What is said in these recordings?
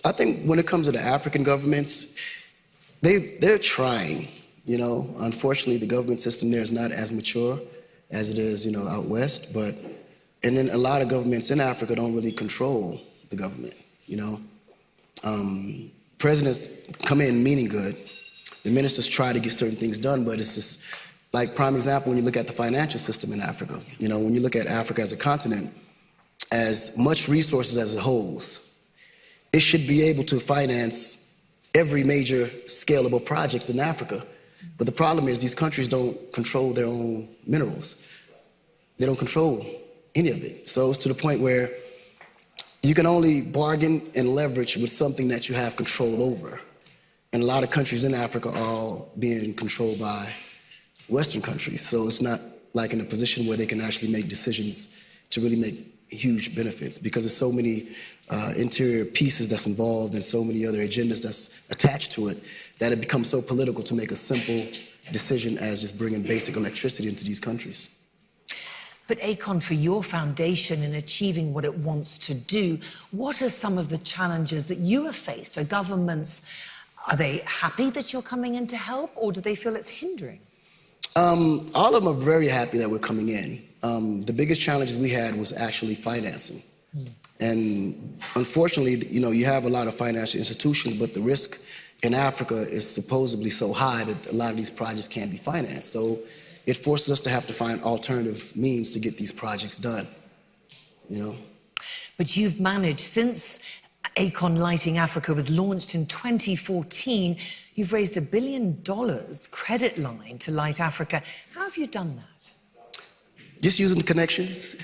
I think when it comes to the African governments, they're trying. You know, unfortunately, the government system there is not as mature as it is, you know, out west. And then a lot of governments in Africa don't really control the government. You know, presidents come in meaning good. The ministers try to get certain things done, but it's just like prime example when you look at the financial system in Africa. You know, when you look at Africa as a continent, as much resources as it holds, it should be able to finance every major scalable project in Africa. But the problem is these countries don't control their own minerals. They don't control any of it. So it's to the point where you can only bargain and leverage with something that you have control over. And a lot of countries in Africa are all being controlled by Western countries. So it's not like in a position where they can actually make decisions to really make huge benefits, because there's so many interior pieces that's involved and so many other agendas that's attached to it that it becomes so political to make a simple decision as just bringing basic electricity into these countries. But Akon, for your foundation in achieving what it wants to do, what are some of the challenges that you have faced? Are governments, are they happy that you're coming in to help, or do they feel it's hindering? All of them are very happy that we're coming in. The biggest challenges we had was actually financing. And unfortunately, you know, you have a lot of financial institutions, but the risk in Africa is supposedly so high that a lot of these projects can't be financed. So it forces us to have to find alternative means to get these projects done, you know. But you've managed, since Akon Lighting Africa was launched in 2014, you've raised $1 billion credit line to Light Africa. How have you done that? Just using connections.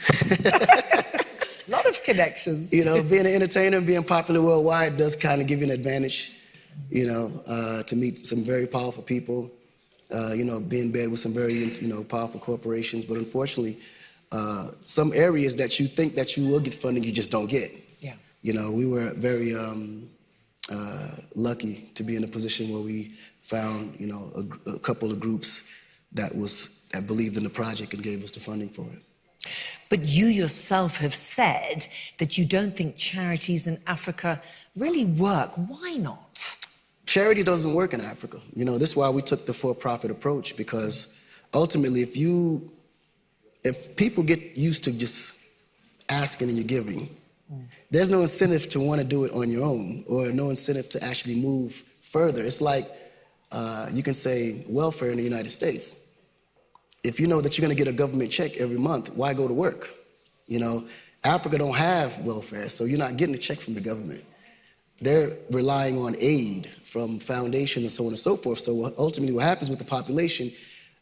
A lot of connections. You know, being an entertainer and being popular worldwide does kind of give you an advantage, you know, to meet some very powerful people, you know, be in bed with some very, you know, powerful corporations. But unfortunately, some areas that you think that you will get funding, you just don't get. Yeah. You know, we were very lucky to be in a position where we found, you know, a couple of groups that believed in the project and gave us the funding for it. But you yourself have said that you don't think charities in Africa really work. Why not? Charity doesn't work in Africa. You know, this is why we took the for-profit approach, because ultimately if people get used to just asking and you're giving, there's no incentive to want to do it on your own, or no incentive to actually move further. It's like, you can say welfare in the United States. If you know that you're going to get a government check every month, why go to work? You know, Africa don't have welfare, so you're not getting a check from the government. They're relying on aid from foundations and so on and so forth. So ultimately what happens with the population,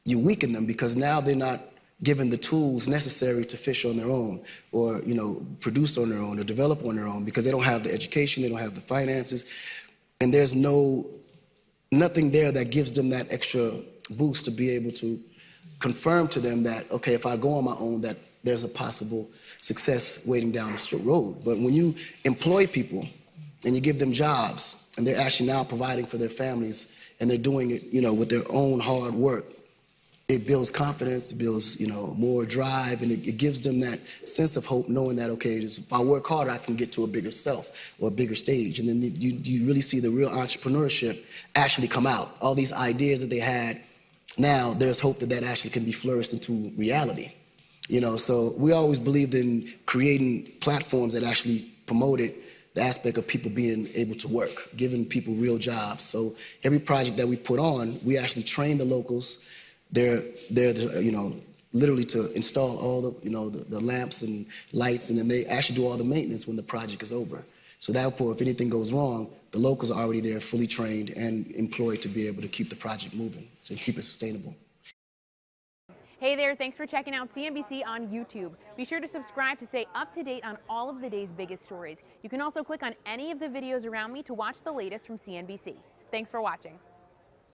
you weaken them, because now they're not given the tools necessary to fish on their own, or, you know, produce on their own, or develop on their own, because they don't have the education, they don't have the finances, and there's nothing there that gives them that extra boost to be able to confirm to them that, okay, if I go on my own, that there's a possible success waiting down the road. But when you employ people and you give them jobs, and they're actually now providing for their families, and they're doing it, you know, with their own hard work, it builds confidence, it builds, you know, more drive, and it gives them that sense of hope, knowing that, okay, if I work hard, I can get to a bigger self or a bigger stage. And then you really see the real entrepreneurship actually come out. All these ideas that they had, now there's hope that actually can be flourished into reality. You know, so we always believed in creating platforms that actually promoted the aspect of people being able to work, giving people real jobs. So every project that we put on, we actually train the locals. They're you know, literally to install all the, you know, the lamps and lights, and then they actually do all the maintenance when the project is over. So therefore, if anything goes wrong, the locals are already there, fully trained and employed to be able to keep the project moving, so keep it sustainable. Hey there, thanks for checking out CNBC on YouTube. Be sure to subscribe to stay up to date on all of the day's biggest stories. You can also click on any of the videos around me to watch the latest from CNBC. Thanks for watching.